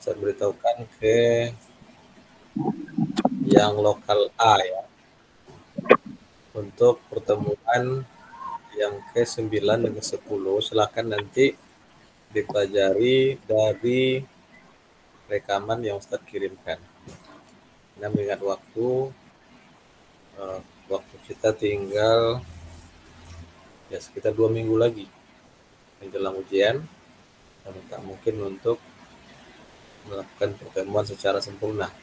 saya beritahukan ke yang lokal A ya, untuk pertemuan yang ke-9 dan ke-10 silahkan nanti dipelajari dari rekaman yang Ustadz kirimkan. Nah, mengingat waktu kita tinggal ya sekitar 2 minggu lagi menjelang ujian, dan tak mungkin untuk melakukan pertemuan secara sempurna.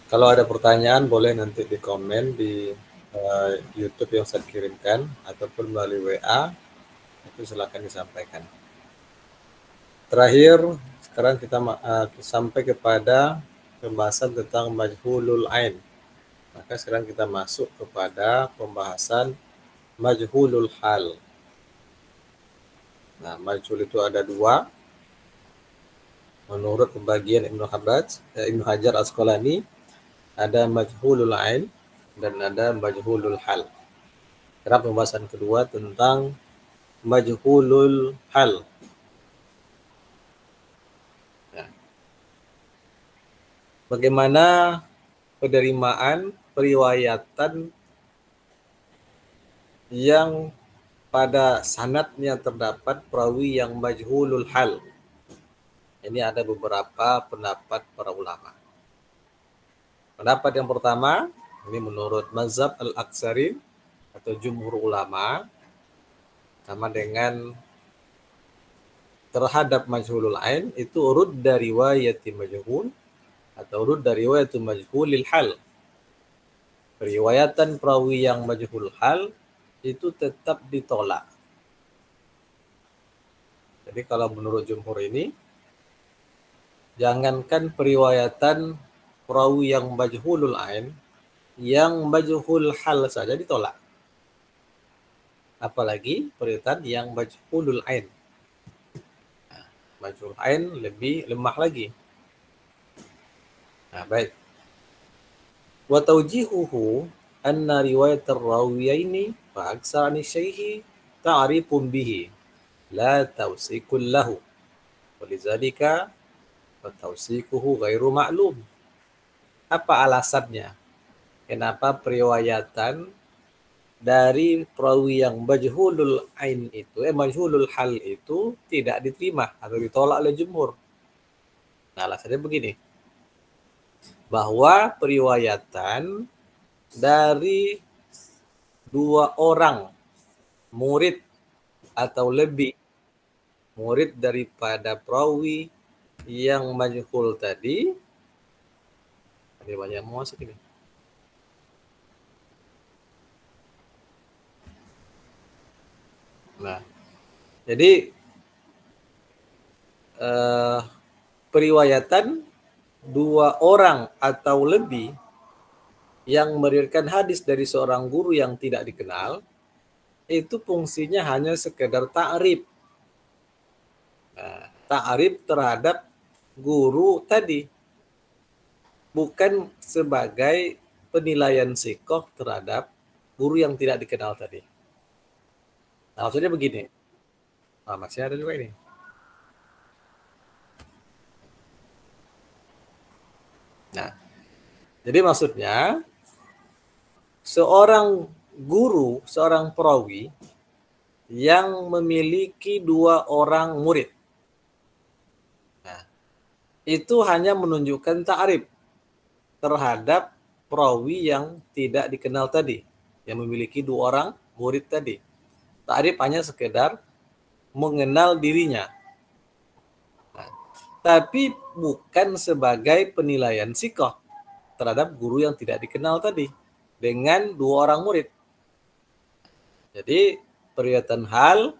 Kalau ada pertanyaan boleh nanti di komen di YouTube yang saya kirimkan ataupun melalui WA, itu silakan disampaikan. Terakhir, sekarang kita sampai kepada pembahasan tentang majhulul ain. Maka sekarang kita masuk kepada pembahasan majhulul hal. Nah, majhul itu ada dua. Menurut pembagian Ibnu Hajar Asqalani, ada majhulul ain dan ada majhulul hal. Sekarang pembahasan kedua tentang majhulul hal. Nah, bagaimana penerimaan periwayatan yang pada sanadnya terdapat perawi yang majhulul hal. Ini ada beberapa pendapat para ulama. Pendapat yang pertama, ini menurut mazhab al-aksarin atau jumhur ulama, sama dengan terhadap majhulul ain itu rudda riwayati majhul atau rudda riwayatu majhulil hal. Periwayatan perawi yang majhul hal itu tetap ditolak. Jadi kalau menurut jumhur ini, jangankan periwayatan perawi yang majhulul ain, yang majhul hal saja ditolak. Apalagi periwayatan yang majhulul ain. Majhul ain lebih lemah lagi. Nah, baik. Wa tawjihuhu anna riwayat ar-rawiyaini fa aksar an syaihi ta'rifun bihi la tawsikul lahu. Walizalika wa tawsikuhu ghairu ma'lum. Apa alasannya? Kenapa periwayatan dari perawi yang majhulul ain itu, majhulul hal itu tidak diterima atau ditolak oleh jumhur? Nah, alasannya begini, bahwa periwayatan dari dua orang murid atau lebih murid daripada perawi yang majhul tadi, ada banyak masuk ini. Nah, jadi periwayatan dua orang atau lebih yang meriwayatkan hadis dari seorang guru yang tidak dikenal, itu fungsinya hanya sekedar ta'rif. Nah, ta'rif terhadap guru tadi, bukan sebagai penilaian sikoh terhadap guru yang tidak dikenal tadi. Nah, maksudnya begini. Nah, masih ada juga ini. Nah, jadi maksudnya seorang guru, seorang perawi yang memiliki dua orang murid. Nah, itu hanya menunjukkan ta'rif terhadap perawi yang tidak dikenal tadi, yang memiliki dua orang murid tadi. Ta'rif hanya sekedar mengenal dirinya. Nah, tapi bukan sebagai penilaian sikoh terhadap guru yang tidak dikenal tadi dengan dua orang murid. Jadi periwayatan hal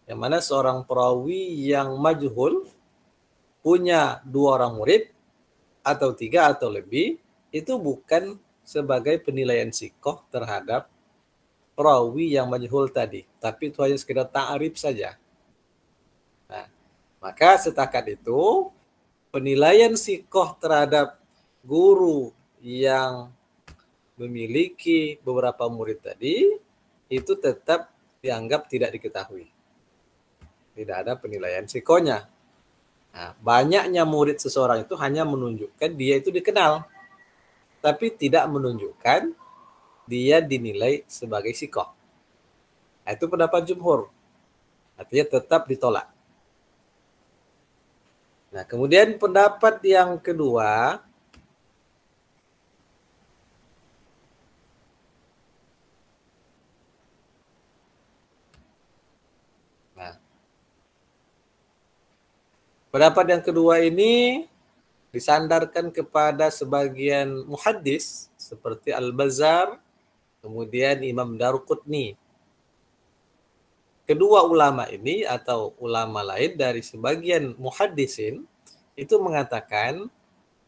yang mana seorang perawi yang majhul punya dua orang murid atau tiga atau lebih, itu bukan sebagai penilaian sikoh terhadap perawi yang majhul tadi, tapi itu hanya sekedar ta'rif saja. Nah, maka setakat itu penilaian sikoh terhadap guru yang memiliki beberapa murid tadi itu tetap dianggap tidak diketahui. Tidak ada penilaian sikohnya. Nah, banyaknya murid seseorang itu hanya menunjukkan dia itu dikenal, tapi tidak menunjukkan dia dinilai sebagai sikoh. Nah, itu pendapat jumhur. Artinya tetap ditolak. Nah, kemudian pendapat yang kedua, nah, pendapat yang kedua ini disandarkan kepada sebagian muhaddis seperti Al-Bazzar, kemudian Imam Daruqutni. Kedua ulama ini atau ulama lain dari sebagian muhaddisin itu mengatakan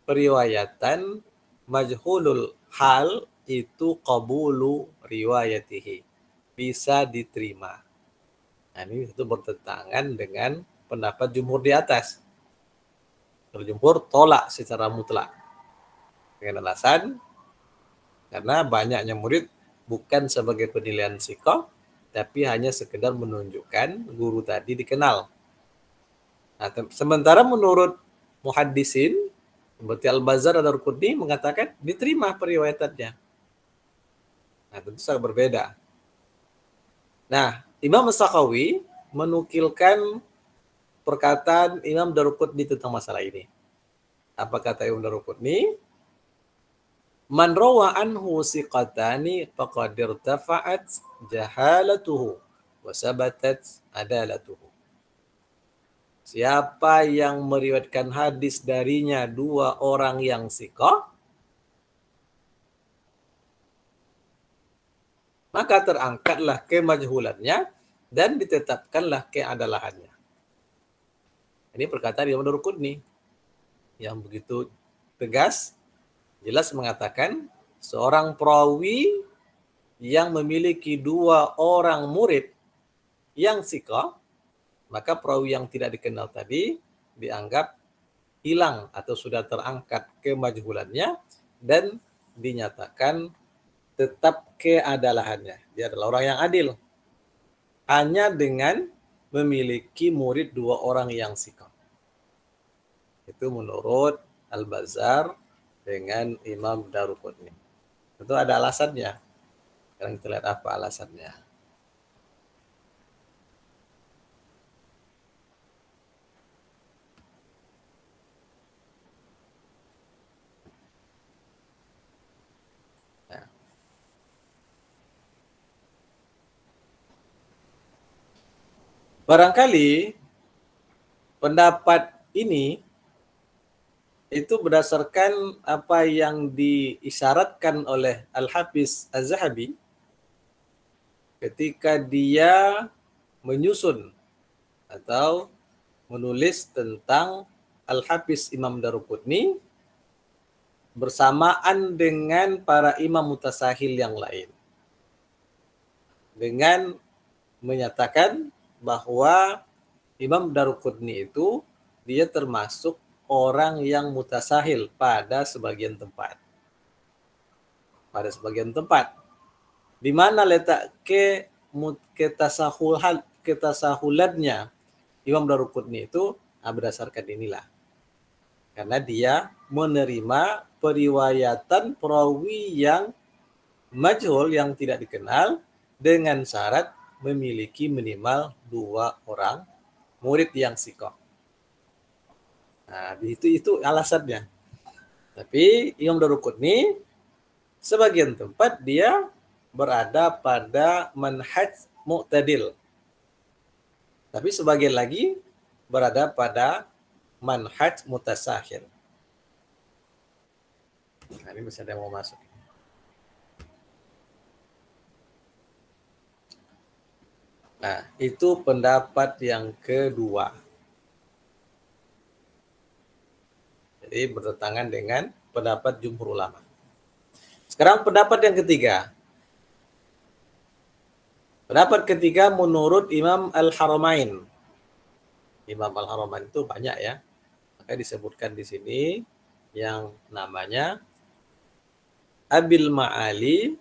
periwayatan majhulul hal itu qabulu riwayatihi, bisa diterima. Nah, ini itu bertentangan dengan pendapat jumhur di atas. Jumhur tolak secara mutlak dengan alasan karena banyaknya murid bukan sebagai penilaian sikoh, tapi hanya sekedar menunjukkan guru tadi dikenal. Nah, sementara menurut muhaddisin seperti Al-Bazzar dan Ar-Qudni mengatakan diterima periwayatannya. Nah, tentu sangat berbeda. Nah, Imam As-Sakhawi menukilkan perkataan Imam Daruqutni tentang masalah ini. Apa kata Imam Daruqutni? Man rawa anhu siqatani faqad irtafa'at jahalatuhu wa sabatat adalatuhu. Siapa yang meriwayatkan hadis darinya dua orang yang siqah, maka terangkatlah kemajhulannya dan ditetapkanlah keadalahannya. Ini perkataan Imam Daruqutni yang begitu tegas, jelas mengatakan seorang perawi yang memiliki dua orang murid yang siqah, maka perawi yang tidak dikenal tadi dianggap hilang atau sudah terangkat kemajhulannya dan dinyatakan tetap keadalahannya. Dia adalah orang yang adil. Hanya dengan memiliki murid dua orang yang siqah. Itu menurut Al-Bazzar dengan Imam Daruqutni. Itu ada alasannya. Sekarang kita lihat apa alasannya. Nah. Barangkali pendapat ini itu berdasarkan apa yang diisyaratkan oleh Al-Hafiz Az-Zahabi ketika dia menyusun atau menulis tentang Al-Hafiz Imam Daruqutni bersamaan dengan para imam mutasahil yang lain. Dengan menyatakan bahwa Imam Daruqutni itu dia termasuk orang yang mutasahil pada sebagian tempat. Pada sebagian tempat. Di mana letak ketasahulannya Imam Daruqutni itu berdasarkan inilah. Karena dia menerima periwayatan perawi yang majhul, yang tidak dikenal, dengan syarat memiliki minimal dua orang murid yang siqah. Nah, itu alasannya. Tapi Imam Daruqutni sebagian tempat dia berada pada manhaj mu'tadil. Tapi sebagian lagi berada pada manhaj mutasahil. Nah, ini bisa ada yang mau masuk. Nah, itu pendapat yang kedua. Jadi bertentangan dengan pendapat jumhur ulama. Sekarang pendapat yang ketiga. Pendapat ketiga menurut Imam Al-Haramain. Imam Al-Haramain itu banyak ya. Maka disebutkan di sini yang namanya Abil Ma'ali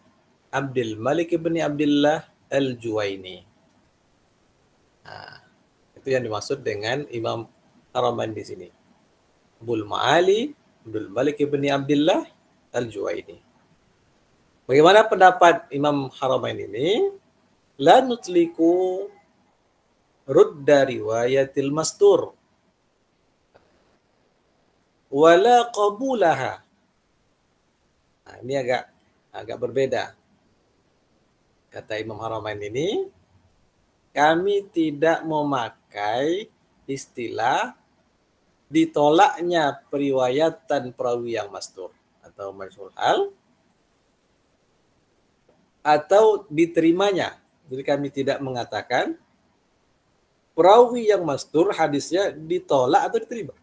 Abdul Malik bin Abdullah Al-Juwaini. Nah, itu yang dimaksud dengan Imam Haramain di sini. Abul Ma'ali Abdul Malik ibn Abdullah Al-Juwaini. Bagaimana pendapat Imam Haramain ini? La nutliku rudda riwayatil mastur wala qabulaha. Nah, ini agak berbeda. Kata Imam Haramain ini, kami tidak memakai istilah ditolaknya periwayatan perawi yang mastur atau majhul hal atau diterimanya. Jadi kami tidak mengatakan perawi yang mastur hadisnya ditolak atau diterima.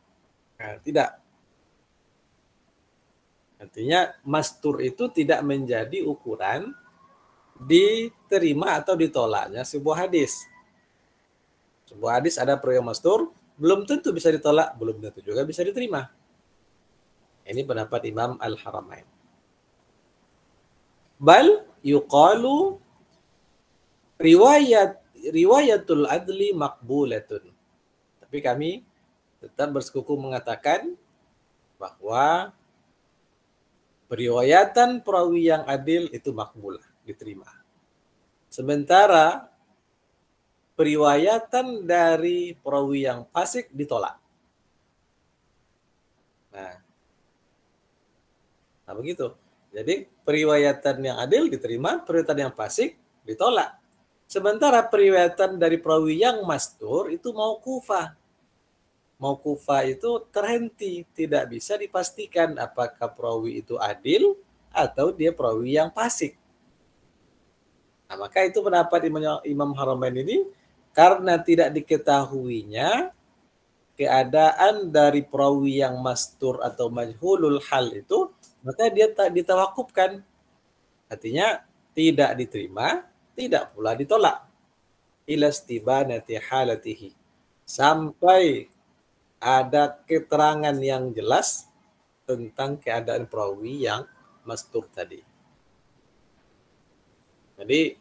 Nah, tidak. Artinya mastur itu tidak menjadi ukuran diterima atau ditolaknya sebuah hadis. Sebuah hadis ada perawi yang mastur, belum tentu bisa ditolak, belum tentu juga bisa diterima. Ini pendapat Imam Al-Haramain. Bal yuqalu riwayatul adli maqbulatun. Tapi kami tetap bersekuku mengatakan bahwa periwayatan perawi yang adil itu makbulah, diterima. Sementara periwayatan dari perawi yang fasik ditolak. Nah begitu. Jadi periwayatan yang adil diterima, periwayatan yang fasik ditolak. Sementara periwayatan dari perawi yang mastur itu mauqufah. Mauqufah itu terhenti, tidak bisa dipastikan apakah perawi itu adil atau dia perawi yang fasik. Nah, maka itu pendapat Imam Haramain ini, karena tidak diketahuinya keadaan dari perawi yang mastur atau majhulul hal itu, maka dia tak ditawakufkan. Artinya tidak diterima, tidak pula ditolak. Ilastibanati halatihi. Sampai ada keterangan yang jelas tentang keadaan perawi yang mastur tadi. Jadi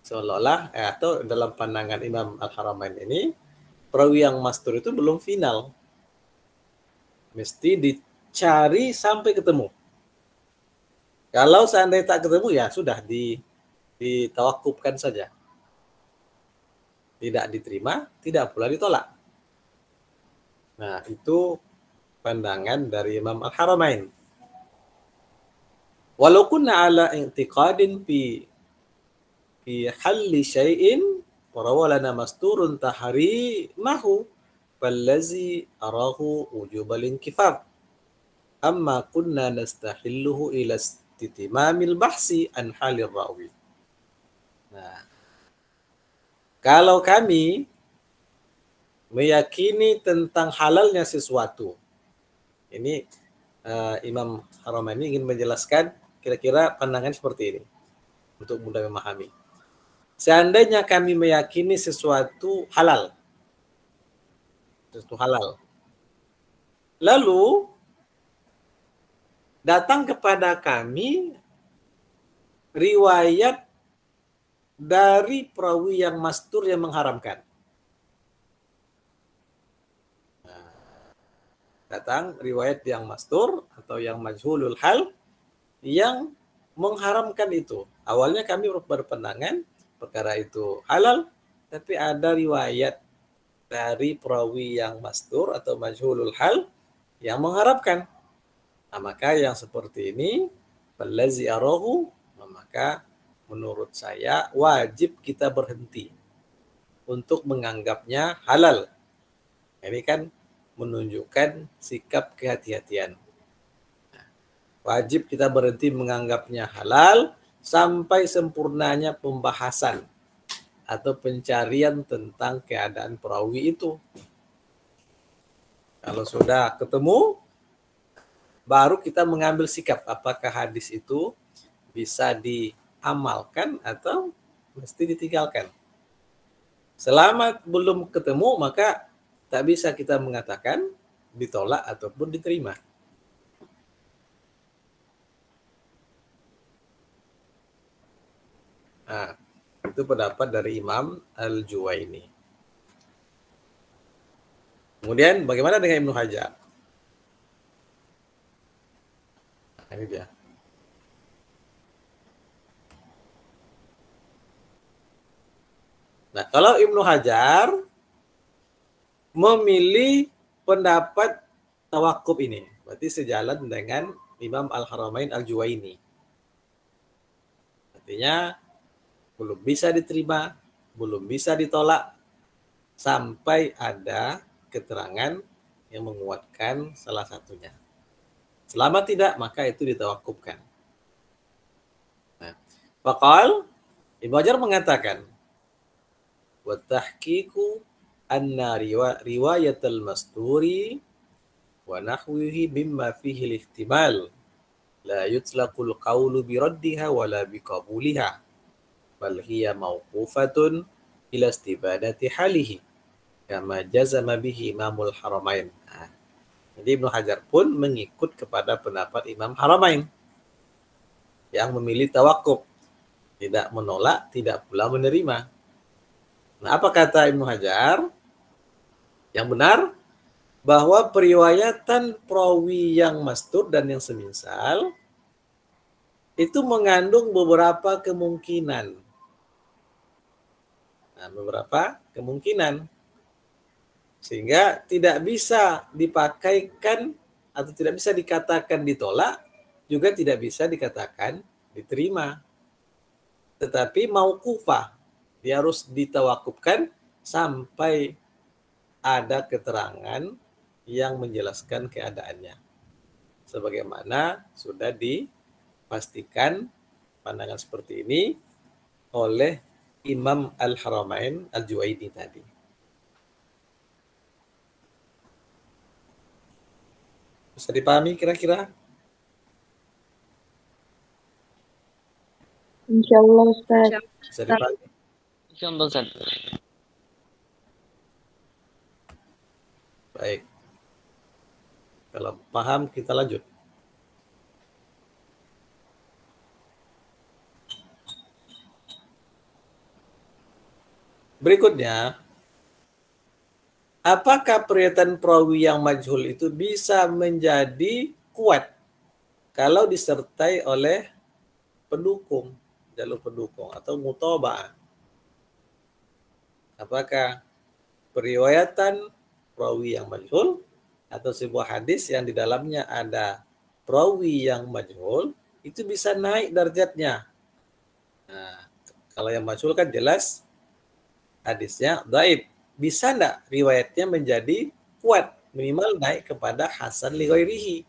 seolah-olah atau dalam pandangan Imam Al-Haramain ini, perawi yang mastur itu belum final. Mesti dicari sampai ketemu. Kalau seandainya tak ketemu, ya sudah ditawakufkan saja. Tidak diterima, tidak pula ditolak. Nah, itu pandangan dari Imam Al-Haramain. Walau kunna ala i'tiqadin fi halli syai'in warawalana masturun tahrimahu fallazi arahu wujubal inkifar. Amma kunna nastahilluhu ila istitimamil bahsi an halir rawi. Nah, kalau kami meyakini tentang halalnya sesuatu, ini Imam Haramain ingin menjelaskan kira-kira pandangan seperti ini untuk mudah memahami. Seandainya kami meyakini sesuatu halal, lalu datang kepada kami riwayat dari perawi yang mastur yang mengharamkan. Datang riwayat yang mastur atau yang majhulul hal yang mengharamkan itu. Awalnya kami berpandangan perkara itu halal, tapi ada riwayat dari perawi yang mastur atau majhulul hal yang mengharapkan. Nah, maka yang seperti ini, fallazi arahu, maka menurut saya wajib kita berhenti untuk menganggapnya halal. Ini kan menunjukkan sikap kehati-hatian. Wajib kita berhenti menganggapnya halal sampai sempurnanya pembahasan atau pencarian tentang keadaan perawi itu. Kalau sudah ketemu, baru kita mengambil sikap apakah hadis itu bisa diamalkan atau mesti ditinggalkan. Selama belum ketemu, maka tak bisa kita mengatakan ditolak ataupun diterima. Nah, itu pendapat dari Imam Al-Juwaini. Kemudian bagaimana dengan Ibnu Hajar? Nah, ini dia. Nah, kalau Ibnu Hajar memilih pendapat tawakuf ini, berarti sejalan dengan Imam Al-Haramain Al-Juwaini. Artinya belum bisa diterima, belum bisa ditolak sampai ada keterangan yang menguatkan salah satunya. Selama tidak, maka itu ditawakufkan. Nah, Faqal, Ibnu Hajar mengatakan, wa tahqiqu anna riwayatul masturi wa nahwihi mimma fihi al-ihtimal la yutlaqul qawlu bi raddiha wa la bi qabuliha bal hiya mauqufatun ila istibadati halihi kama jazama bihi Imamul Haramain. Nah, jadi Ibnu Hajar pun mengikut kepada pendapat Imam Haramain yang memilih tawakuf, tidak menolak, tidak pula menerima. Nah, apa kata Ibnu Hajar? Yang benar bahwa periwayatan perawi yang mastur dan yang semisal itu mengandung beberapa kemungkinan. Nah, beberapa kemungkinan. Sehingga tidak bisa dipakaikan atau tidak bisa dikatakan ditolak, juga tidak bisa dikatakan diterima. Tetapi mauqufah, dia harus ditawakufkan sampai ada keterangan yang menjelaskan keadaannya. Sebagaimana sudah dipastikan pandangan seperti ini oleh Imam Al-Haramain Al-Juwaini tadi. Bisa dipahami kira-kira? Insyaallah Ustaz. Bisa dipahami? Insyaallah Ustaz. Baik. Kalau paham kita lanjut. Berikutnya, apakah periwayatan perawi yang majhul itu bisa menjadi kuat kalau disertai oleh pendukung, jalur pendukung atau muthaba'ah? Apakah periwayatan perawi yang majhul atau sebuah hadis yang di dalamnya ada perawi yang majhul itu bisa naik derajatnya? Nah, kalau yang majhul kan jelas hadisnya dhaif. Bisa enggak riwayatnya menjadi kuat, minimal naik kepada hasan li ghairihi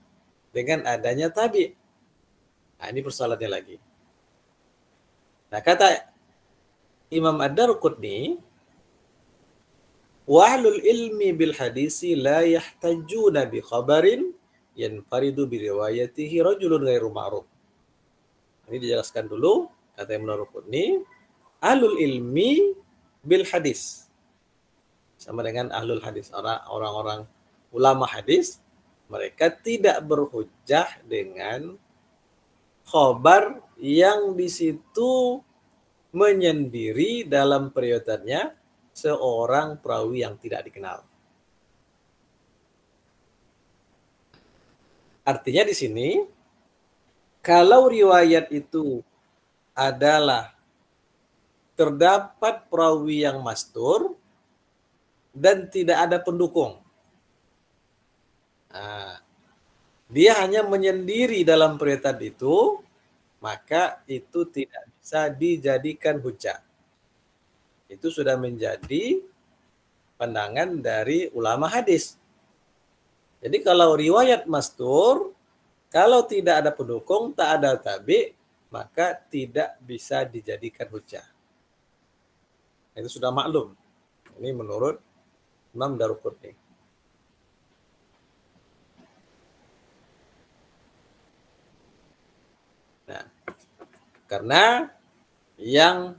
dengan adanya tabi'? Nah, ini persoalannya lagi. Nah, kata Imam Ad-Darqutni, wa ahlul ilmi bil hadisi la yahtajuna bi khabarin yanfaridu bi riwayatihi rajulun ghairu ma'ruf. Ini dijelaskan dulu, kata Imam Ad-Darqutni, ahlul ilmi bil hadis sama dengan ahlul hadis, orang-orang ulama hadis, mereka tidak berhujjah dengan khobar yang di situ menyendiri dalam periwayatannya seorang perawi yang tidak dikenal. Artinya di sini, kalau riwayat itu adalah terdapat perawi yang mastur dan tidak ada pendukung, nah, dia hanya menyendiri dalam periwayatan itu, maka itu tidak bisa dijadikan hujjah. Itu sudah menjadi pandangan dari ulama hadis. Jadi kalau riwayat mastur, kalau tidak ada pendukung, tak ada tabi', maka tidak bisa dijadikan hujjah. Itu sudah maklum. Ini menurut Imam Darqutni. Nah, karena yang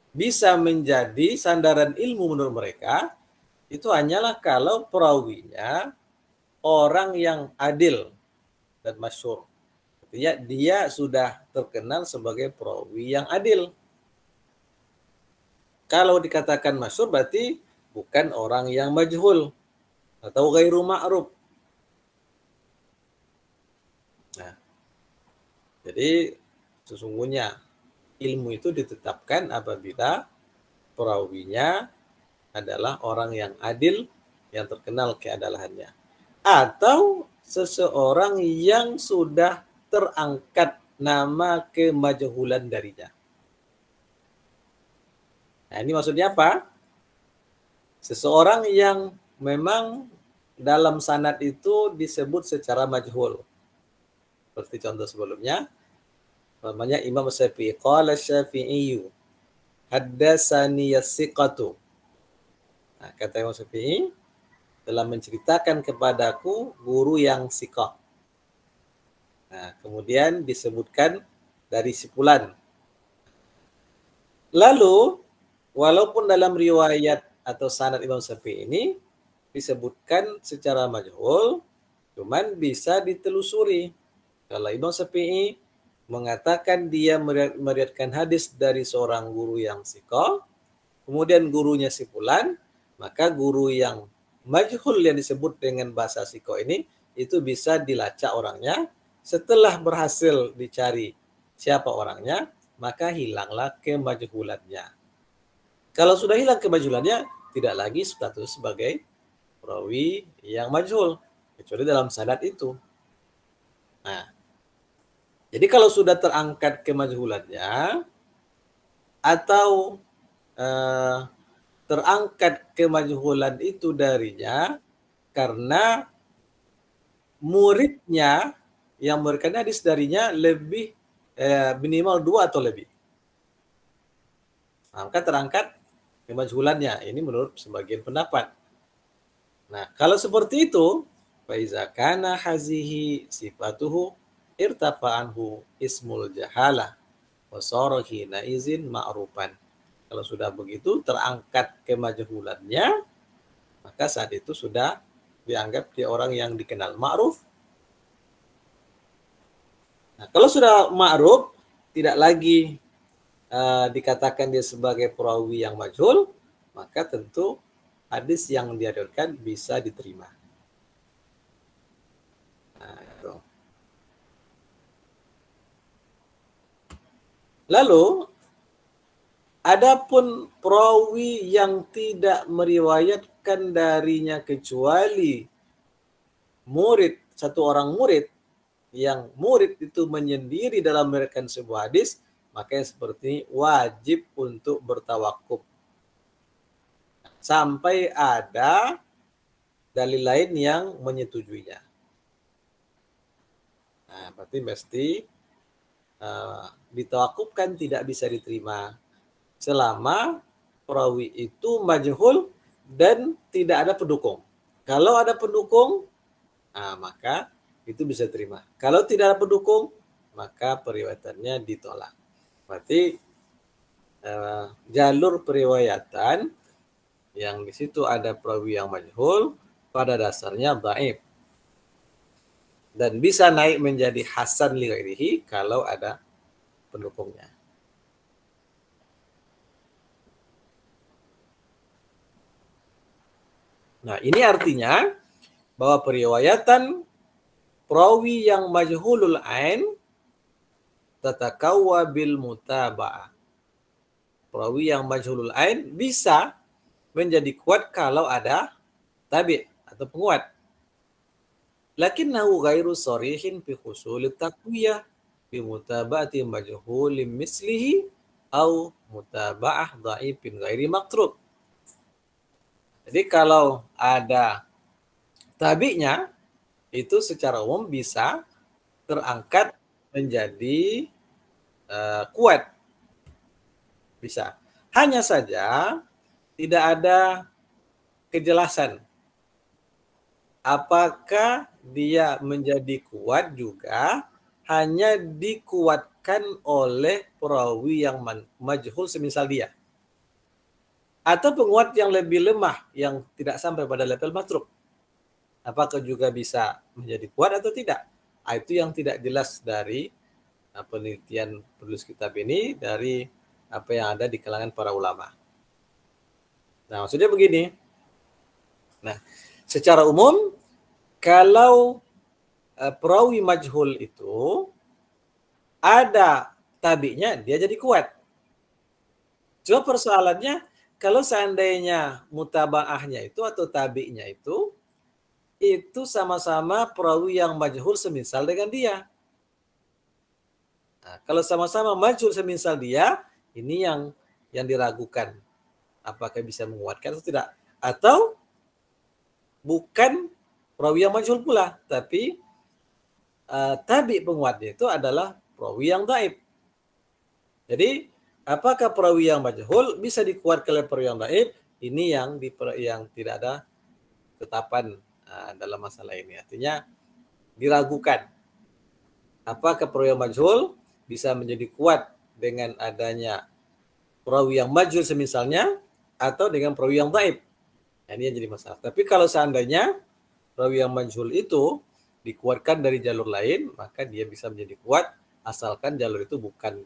bisa menjadi sandaran ilmu menurut mereka itu hanyalah kalau perawinya orang yang adil dan masyhur. Artinya dia sudah terkenal sebagai perawi yang adil. Kalau dikatakan masyhur berarti bukan orang yang majhul atau ghairu ma'ruf. Nah, jadi sesungguhnya ilmu itu ditetapkan apabila perawinya adalah orang yang adil, yang terkenal keadilannya, atau seseorang yang sudah terangkat nama kemajhulan darinya. Nah, ini maksudnya apa? Seseorang yang memang dalam sanad itu disebut secara majhul. Seperti contoh sebelumnya, namanya Imam Syafi'i. Qala Syafi'i haddatsani as-siqatu. Nah, kata Imam Syafi'i, telah menceritakan kepadaku guru yang siqah. Nah, kemudian disebutkan dari si fulan. Lalu, walaupun dalam riwayat atau sanad Imam Syafi'i ini disebutkan secara majhul, cuman bisa ditelusuri. Kalau Imam Syafi'i mengatakan dia meriwayatkan hadis dari seorang guru yang siqah, kemudian gurunya si fulan, maka guru yang majhul yang disebut dengan bahasa siqah ini itu bisa dilacak orangnya. Setelah berhasil dicari siapa orangnya, maka hilanglah kemajhulannya. Kalau sudah hilang kemajhulannya, tidak lagi status sebagai perawi yang majhul, kecuali dalam sanad itu. Nah, jadi kalau sudah terangkat kemajhulannya atau terangkat kemajhulan itu darinya karena muridnya yang memberikan hadis darinya lebih minimal 2 atau lebih. Nah, maka terangkat kemajhulannya. Ini menurut sebagian pendapat. Nah, kalau seperti itu, faiza kana hazihi sifatuhu irtafa'anhu ismul jahalah wa sara hina izin ma'rufan. Kalau sudah begitu terangkat kemajhulannya, maka saat itu sudah dianggap dia orang yang dikenal ma'ruf. Nah, kalau sudah ma'ruf, tidak lagi dikatakan dia sebagai perawi yang majhul, maka tentu hadis yang diriwayatkan bisa diterima. Nah, itu. Lalu, adapun perawi yang tidak meriwayatkan darinya kecuali murid, satu orang murid, yang murid itu menyendiri dalam meriwayatkan sebuah hadis, maka seperti wajib untuk bertawakuf sampai ada dalil lain yang menyetujuinya. Nah, berarti mesti ditawakufkan, tidak bisa diterima selama perawi itu majhul dan tidak ada pendukung. Kalau ada pendukung, maka itu bisa terima. Kalau tidak ada pendukung, maka periwayatannya ditolak. Berarti jalur periwayatan yang di situ ada perawi yang majhul pada dasarnya dhaif dan bisa naik menjadi hasan li ghairihi kalau ada pendukungnya. Nah, ini artinya bahwa periwayatan perawi yang majhulul ain tatakawwa bil mutaba'ah. Perawi yang majhulul ain bisa menjadi kuat kalau ada tabi' atau penguat. Lakinnahu ghairu sharihin fi husulit taqwiyah bi mutaba'ati majhulim mislihi au mutaba'ah dhaifin ghairi matruk. Jadi kalau ada tabi'nya itu secara umum bisa terangkat menjadi kuat. Bisa. Hanya saja tidak ada kejelasan apakah dia menjadi kuat juga hanya dikuatkan oleh perawi yang majhul semisal dia, atau penguat yang lebih lemah yang tidak sampai pada level matruk, apakah juga bisa menjadi kuat atau tidak? Itu yang tidak jelas dari penelitian penulis kitab ini, dari apa yang ada di kalangan para ulama. Nah, maksudnya begini, Nah, secara umum kalau perawi majhul itu ada tabi'nya, dia jadi kuat. Cuma persoalannya kalau seandainya mutabaahnya itu atau tabi'nya itu sama-sama perawi yang majhul semisal dengan dia. Nah, kalau sama-sama majhul semisal dia, ini yang diragukan. Apakah bisa menguatkan atau tidak? Atau bukan perawi yang majhul pula, tapi tabi penguatnya itu adalah perawi yang dhaif. Jadi, apakah perawi yang majhul bisa dikuatkan oleh perawi yang dhaif? Ini yang tidak ada ketetapan dalam masalah ini. Artinya diragukan. Apakah perawi yang majhul bisa menjadi kuat dengan adanya perawi yang majhul semisalnya atau dengan perawi yang dhaif? Nah, ini yang jadi masalah. Tapi kalau seandainya perawi yang majhul itu dikuatkan dari jalur lain, maka dia bisa menjadi kuat asalkan jalur itu bukan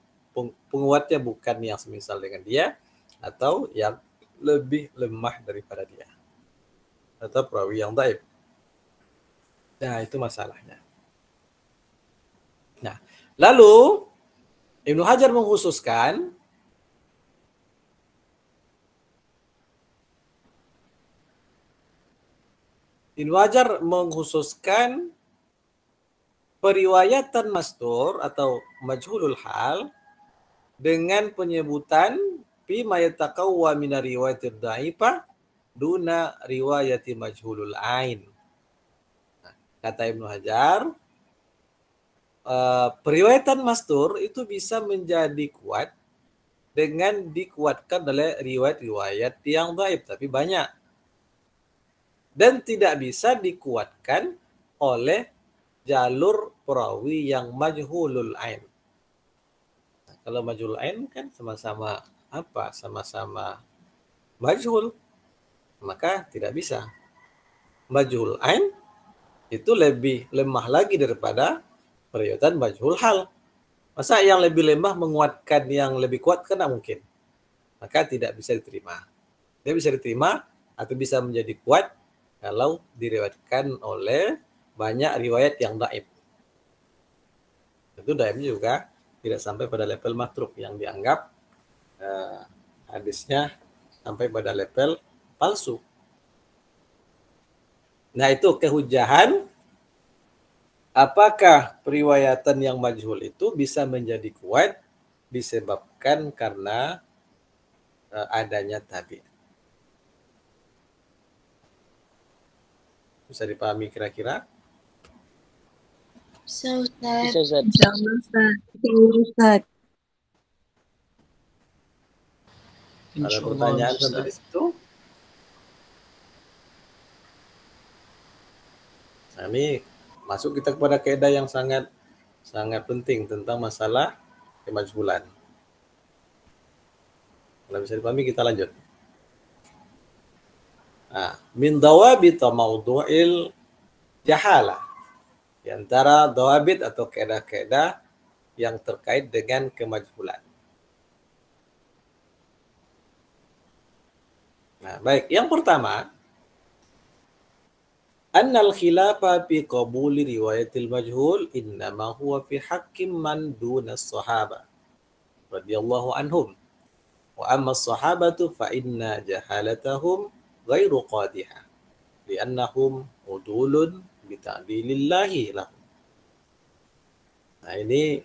penguatnya bukan yang semisal dengan dia atau yang lebih lemah daripada dia atau perawi yang dhaif. Nah, itu masalahnya. Nah, lalu Ibnu Hajar mengkhususkan periwayatan mastur atau majhulul hal dengan penyebutan fi ma yataqawwa min riwayatid dhaifah duna riwayati majhulul ain. Kata Ibnu Hajar, periwayatan mastur itu bisa menjadi kuat dengan dikuatkan oleh riwayat-riwayat yang dhaif, tapi banyak. Dan tidak bisa dikuatkan oleh jalur perawi yang majhulul ain. Nah, kalau majhulul ain kan sama-sama apa? Sama-sama majhul, maka tidak bisa. Majhul ain itu lebih lemah lagi daripada periwayatan majhul hal. Masa yang lebih lemah menguatkan yang lebih kuat kan tidak mungkin. Maka tidak bisa diterima. Dia bisa diterima atau bisa menjadi kuat kalau diriwayatkan oleh banyak riwayat yang dhaif. Tentu dhaifnya juga tidak sampai pada level matruk yang dianggap hadisnya sampai pada level palsu. Nah, itu kehujahan apakah periwayatan yang majhul itu bisa menjadi kuat disebabkan karena adanya tabi. Bisa dipahami kira-kira? Bisa, Ustaz. Bisa, Ustaz. Insyaallah, Ustaz. Ustaz. Ada pertanyaan sampai di situ? Nah, ini masuk kita kepada kaidah yang sangat penting tentang masalah kemajhulan. Kalau bisa dipahami kita lanjut. Nah, min dawabit maudu'il jahalah. Di antara dawabit atau kaidah-kaidah yang terkait dengan kemajhulan. Nah, baik. Yang pertama, annal khilafa fi qabuli riwayatil majhul innama huwa fi haqqin man duna as-sahaba radhiyallahu anhum. Wa amma as-sahabatu fa inna jahalatahum ghairu qadihah li'annahum udulun bita'dilillahi lahum. Nah, ini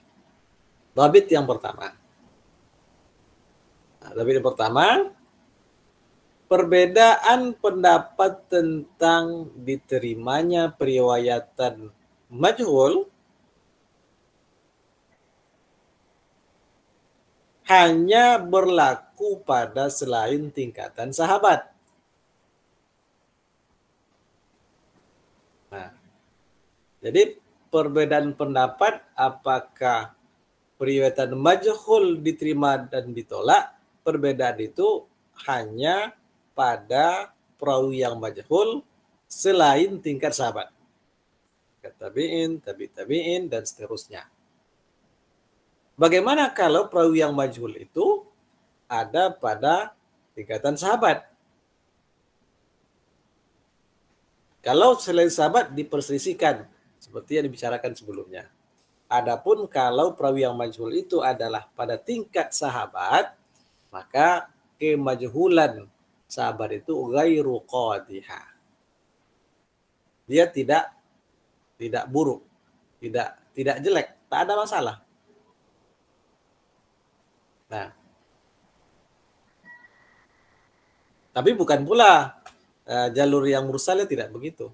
dhabit yang pertama. Nah, dhabit yang pertama, perbedaan pendapat tentang diterimanya periwayatan majhul hanya berlaku pada selain tingkatan sahabat. Nah, jadi perbedaan pendapat apakah periwayatan majhul diterima dan ditolak, perbedaan itu hanya pada perawi yang majhul selain tingkat sahabat. Tabi'in, tabi'in, dan seterusnya. Bagaimana kalau perawi yang majhul itu ada pada tingkatan sahabat? Kalau selain sahabat diperselisihkan seperti yang dibicarakan sebelumnya. Adapun kalau perawi yang majhul itu adalah pada tingkat sahabat, maka kemajhulan sahabat itu ghairu qadihah. Dia tidak buruk, tidak jelek, tak ada masalah. Nah, tapi bukan pula jalur yang mursalnya tidak begitu.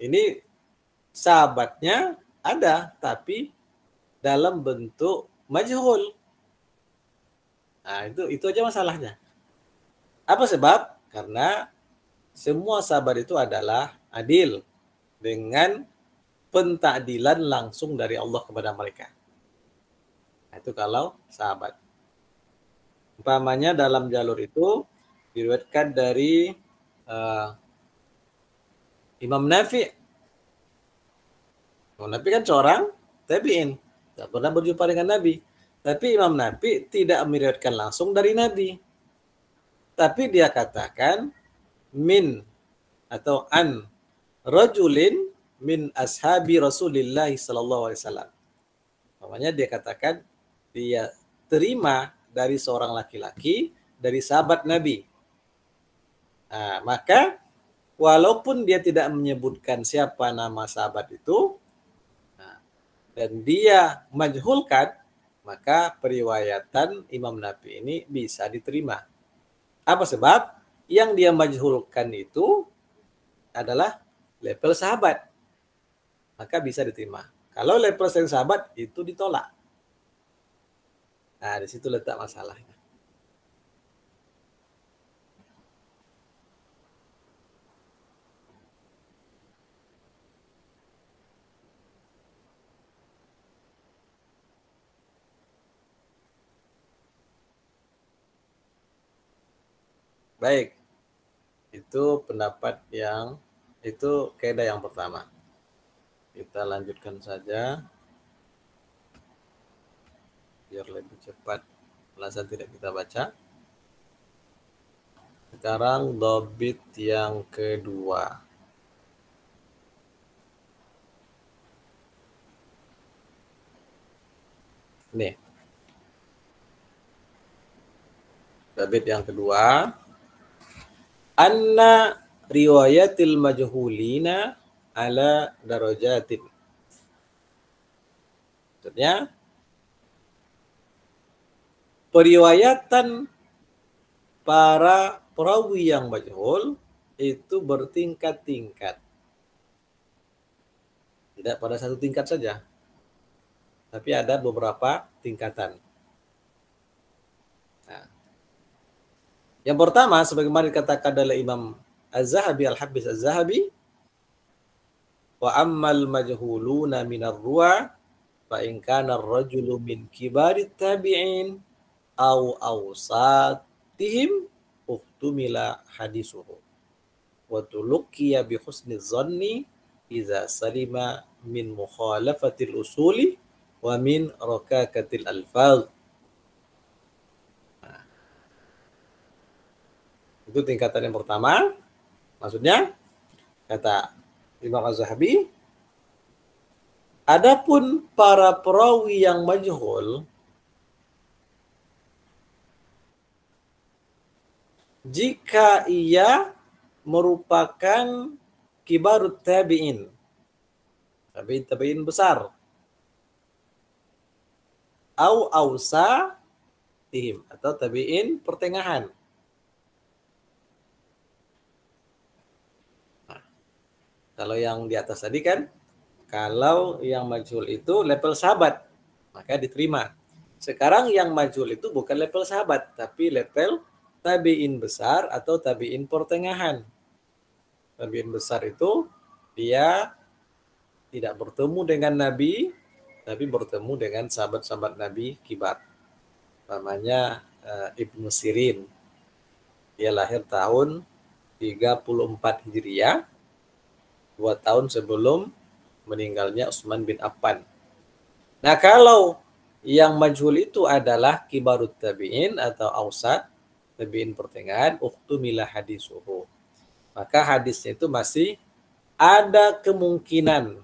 Ini sahabatnya ada, tapi dalam bentuk majhul. Nah, itu aja masalahnya. Apa sebab? Karena semua sahabat itu adalah adil dengan pentakdilan langsung dari Allah kepada mereka. Nah, itu kalau sahabat. Umpamanya dalam jalur itu diriwayatkan dari Imam Nafi. Imam Nafi kan seorang tabi'in, tidak pernah berjumpa dengan Nabi. Tapi Imam Nafi tidak meriwayatkan langsung dari Nabi. Tapi dia katakan min atau an rajulin min ashabi Rasulillah sallallahu alaihi wasallam. Namanya dia katakan dia terima dari seorang laki-laki dari sahabat Nabi. Nah, maka walaupun dia tidak menyebutkan siapa nama sahabat itu, dan dia majhulkan, maka periwayatan Imam Nafi ini bisa diterima. Apa sebab? Yang dia majhulkan itu adalah level sahabat, maka bisa diterima. Kalau level selain sahabat itu ditolak. Nah, di situ letak masalahnya. Baik, itu pendapat yang itu kaidah yang pertama. Kita lanjutkan saja biar lebih cepat ulasan tidak kita baca. Sekarang dobit yang kedua. Nih. Dobit yang kedua. Anna riwayatil majhulina ala darajatin. Maksudnya periwayatan para perawi yang majhul itu bertingkat-tingkat. Tidak pada satu tingkat saja. Tapi ada beberapa tingkatan. Nah, yang pertama, sebagaimana dikatakan oleh Imam Az-Zahabi, Al-Hafiz Az-Zahabi, wa ammal majhuluna minar ruwa fa in kana ar-rajulu min kibarit tabi'in aw awsatihim uhtumila hadisuhu wa tulqiya bi husni dhanni idza salima min mukhalafatil usuli wa min rakakatil alfaz. Itu tingkatan yang pertama. Maksudnya, kata Imam Az-Zahabi, adapun para perawi yang majhul, jika ia merupakan kibarut tabi'in, tabi'in besar, au ausa tihim, atau tabi'in pertengahan. Kalau yang di atas tadi kan, kalau yang majhul itu level sahabat, maka diterima. Sekarang yang majhul itu bukan level sahabat, tapi level tabi'in besar atau tabi'in pertengahan. Tabi'in besar itu dia tidak bertemu dengan Nabi, tapi bertemu dengan sahabat-sahabat Nabi kibar. Namanya Ibnu Sirin. Dia lahir tahun 34 Hijriah. 2 tahun sebelum meninggalnya Utsman bin Affan. Nah, kalau yang majhul itu adalah kibarut tabi'in atau ausat, tabi'in pertengahan, uhtumila hadisuhu. maka hadisnya itu masih ada kemungkinan.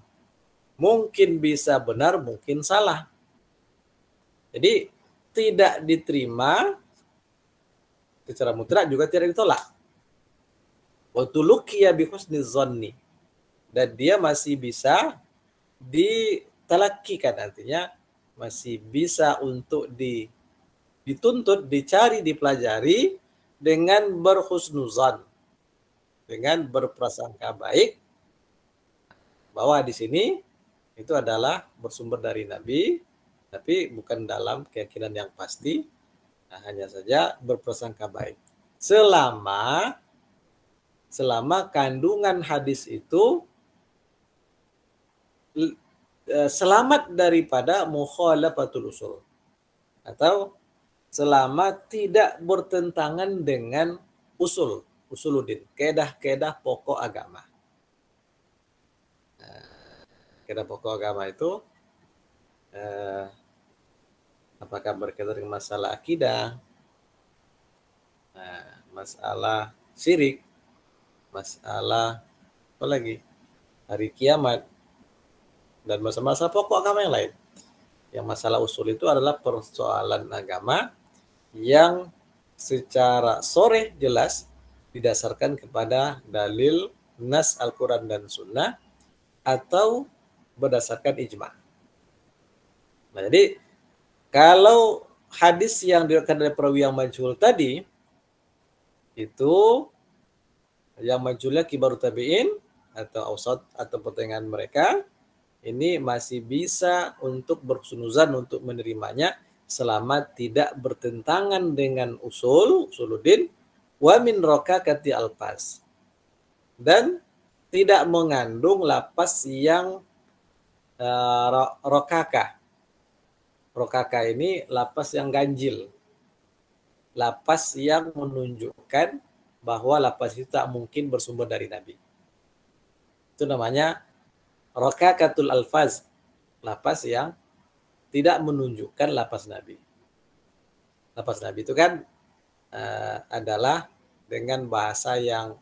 Mungkin bisa benar, mungkin salah. Jadi tidak diterima secara mutlak, juga tidak ditolak. Wa tuluqiya bi husni dzanni. Dan dia masih bisa ditalakikan, artinya masih bisa untuk dituntut, dicari, dipelajari dengan berhusnuzan, dengan berprasangka baik bahwa di sini itu adalah bersumber dari Nabi, tapi bukan dalam keyakinan yang pasti, hanya saja berprasangka baik. Selama kandungan hadis itu selamat daripada mukhalafatul usul, atau selama tidak bertentangan dengan usuluddin, kedah-kedah pokok agama. Kedah pokok agama itu apakah berkaitan dengan masalah akidah, masalah syirik, masalah apa lagi, hari kiamat, dan masa-masa pokok agama yang lain. Yang masalah usul itu adalah persoalan agama yang secara sharih jelas didasarkan kepada dalil nas Al-Quran dan Sunnah atau berdasarkan ijma. Nah, jadi kalau hadis yang diriwayatkan dari perawi yang majhul tadi, itu yang majhulnya kibarut tabi'in atau ausat atau pertengahan mereka, ini masih bisa untuk berhusnuzan untuk menerimanya selama tidak bertentangan dengan usuluddin, wa min rokakati alfaz, dan tidak mengandung lapas yang rokaka. Rokaka ini lapas yang ganjil, lapas yang menunjukkan bahwa lapas itu tak mungkin bersumber dari Nabi. Itu namanya rokakatul alfaz, lapas yang tidak menunjukkan lapas Nabi. Lapas Nabi itu kan adalah dengan bahasa yang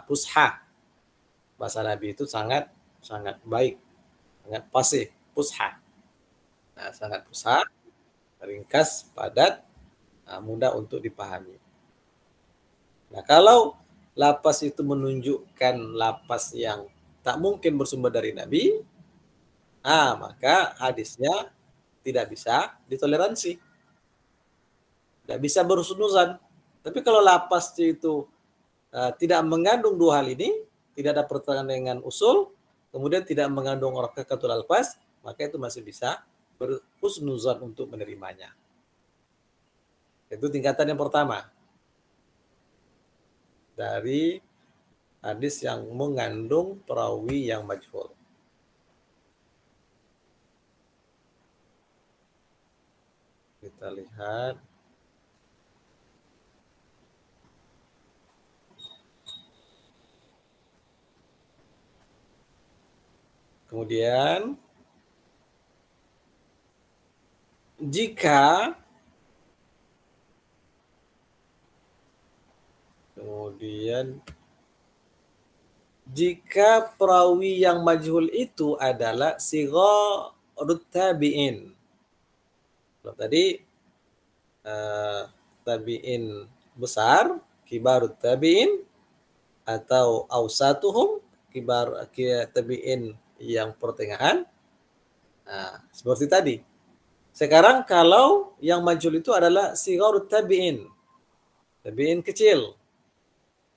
fusha. Bahasa Nabi itu sangat baik, sangat fasih, fusha. Nah, sangat fusha, ringkas, padat, mudah untuk dipahami. Nah, kalau lapas itu menunjukkan lapas yang tak mungkin bersumber dari Nabi, maka hadisnya tidak bisa ditoleransi, tidak bisa berhusnuzan. Tapi kalau lapas itu tidak mengandung dua hal ini, tidak ada pertentangan dengan usul, kemudian tidak mengandung rokakatul alfaz, maka itu masih bisa berhusnuzan untuk menerimanya. Itu tingkatan yang pertama dari hadis yang mengandung perawi yang majhul. Kita lihat. Kemudian jika perawi yang majhul itu adalah sigharut tabi'in. Kalau tadi tabi'in besar, kibarut tabi'in, atau ausatuhum, kibar tabi'in yang pertengahan. Nah, seperti tadi. Sekarang kalau yang majhul itu adalah sigharut tabi'in, tabi'in kecil.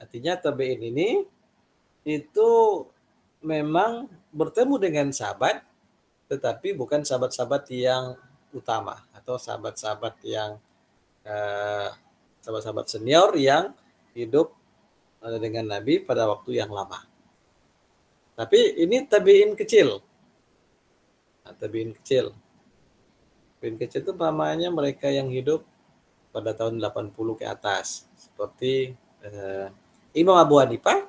Artinya tabi'in ini itu memang bertemu dengan sahabat, tetapi bukan sahabat-sahabat yang utama atau sahabat-sahabat yang sahabat-sahabat senior yang hidup dengan Nabi pada waktu yang lama. Tapi ini tabi'in kecil. Nah, tabi'in kecil. Tabi'in kecil itu namanya mereka yang hidup pada tahun 80 ke atas. Seperti Imam Abu Hanifah,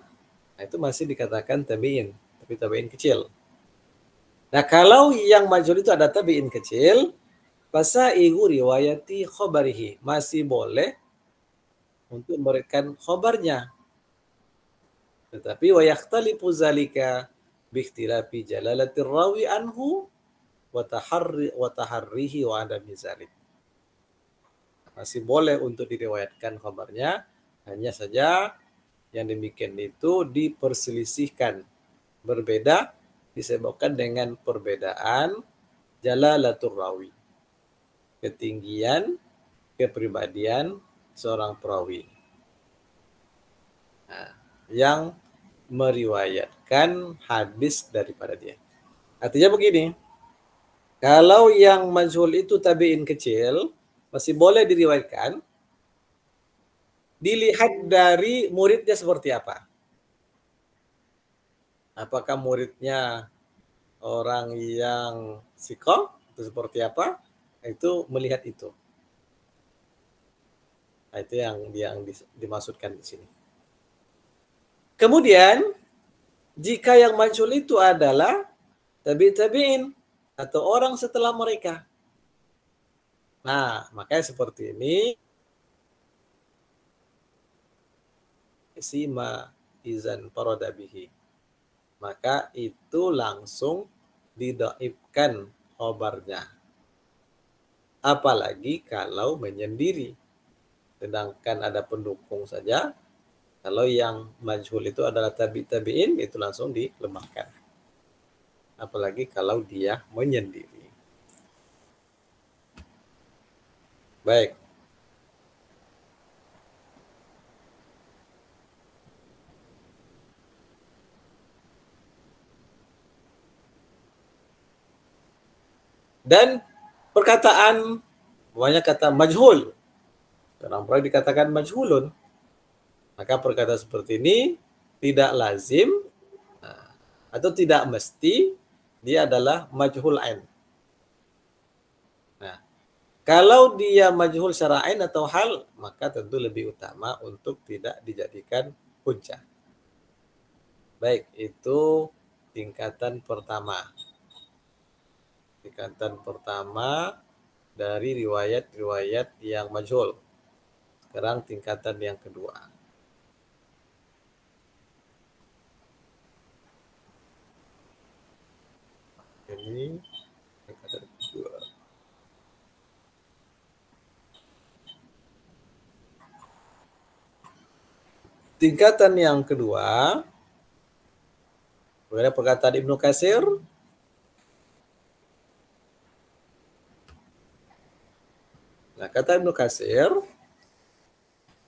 itu masih dikatakan tabi'in, tapi tabi'in kecil. Nah, kalau yang majhul itu ada tabi'in kecil, fasaihu riwayati khobarihi, masih boleh untuk memberikan khobarnya. Tetapi wa yakhtalifu zalika bi ikhtilafi jalalatir rawi anhu wa taharrihi wa adami zalik. Masih boleh untuk diriwayatkan khabarnya, hanya saja yang demikian itu diperselisihkan, berbeda disebabkan dengan perbedaan jalalatul rawi, ketinggian kepribadian seorang perawi yang meriwayatkan hadis daripada dia. Artinya begini, kalau yang majhul itu tabi'in kecil, masih boleh diriwayatkan, dilihat dari muridnya seperti apa. Apakah muridnya orang yang siqah itu seperti apa? Itu melihat itu. Nah, itu yang dimaksudkan di sini. Kemudian, jika yang majhul itu adalah tabi'in atau orang setelah mereka. Nah, makanya seperti ini sima izan paradabihi. Maka itu langsung didaifkan khobarnya. Apalagi kalau menyendiri. Sedangkan ada pendukung saja. Kalau yang majhul itu adalah tabi'in, itu langsung dilemahkan. Apalagi kalau dia menyendiri. Baik. Dan perkataan, banyak kata majhul. Orang perawi dikatakan majhulun. Maka perkataan seperti ini tidak lazim atau tidak mesti dia adalah majhul ain. Nah, kalau dia majhul secara ain atau hal, maka tentu lebih utama untuk tidak dijadikan hujjah. Baik, itu tingkatan pertama. Tingkatan pertama dari riwayat-riwayat yang majhul. Sekarang tingkatan yang kedua. Ini tingkatan kedua. Tingkatan yang kedua, ada perkataan Ibnu Katsir. Nah, kata Ibnu Katsir,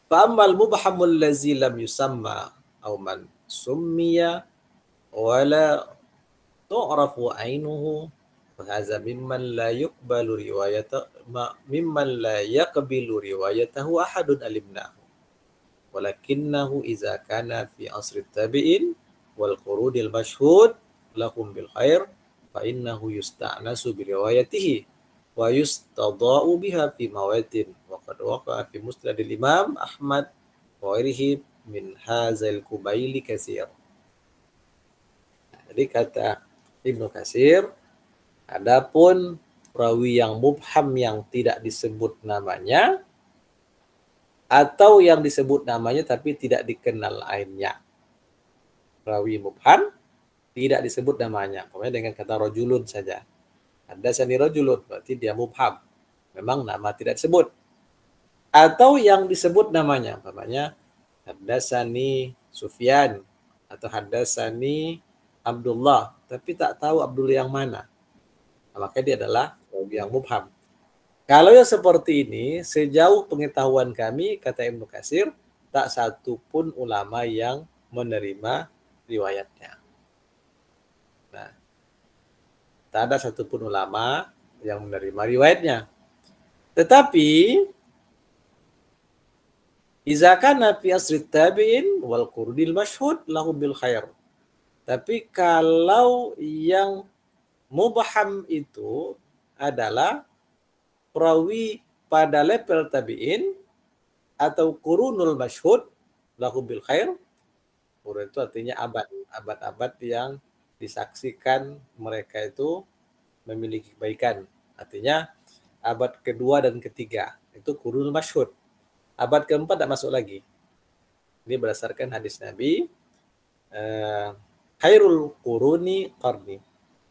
fa'ammal mubhamul lazi lam yusamma aw man summiya wala tu'rafu ainuhu fahaza mimman la yuqbalu mimman la yaqbilu riwayatahu ahadun alimnahu walakinnahu iza kana fi asri tabi'in wal qurudil mashhud lahum bil khair fa innahu yusta'nasu bi riwayatihi wa yustada'u biha fi mawatin wa qad waqa'a fi musnadil imam Ahmad wa ghairihi min hadzal kubaili katsir. Jadi kata Ibnu Katsir, adapun perawi yang mubham yang tidak disebut namanya atau yang disebut namanya tapi tidak dikenal ainnya. Perawi mubham tidak disebut namanya, pokoknya dengan kata rajulun saja. Hadatsani rajulun, berarti dia mubham. Memang nama tidak disebut. Atau yang disebut namanya, umpamanya hadatsani Sufyan atau hadatsani Abdullah, tapi tak tahu Abdullah yang mana. Nah, maka dia adalah perawi yang mubham. Kalau yang seperti ini, sejauh pengetahuan kami, kata Ibnu Katsir, tak satu pun ulama yang menerima riwayatnya. Nah, tak ada satupun ulama yang menerima riwayatnya. Tetapi iza kana fi asri tabi'in wal qurdil mashhud lahu bil khair. Tapi kalau yang mubham itu adalah perawi pada level tabi'in atau qurunul mashhud lahu bil khair. Qurun itu artinya abad-abad yang disaksikan mereka itu memiliki kebaikan. Artinya abad kedua dan ketiga itu qurunul mashhud. Abad keempat tidak masuk lagi. Ini berdasarkan hadis Nabi, khairul quruni qarni,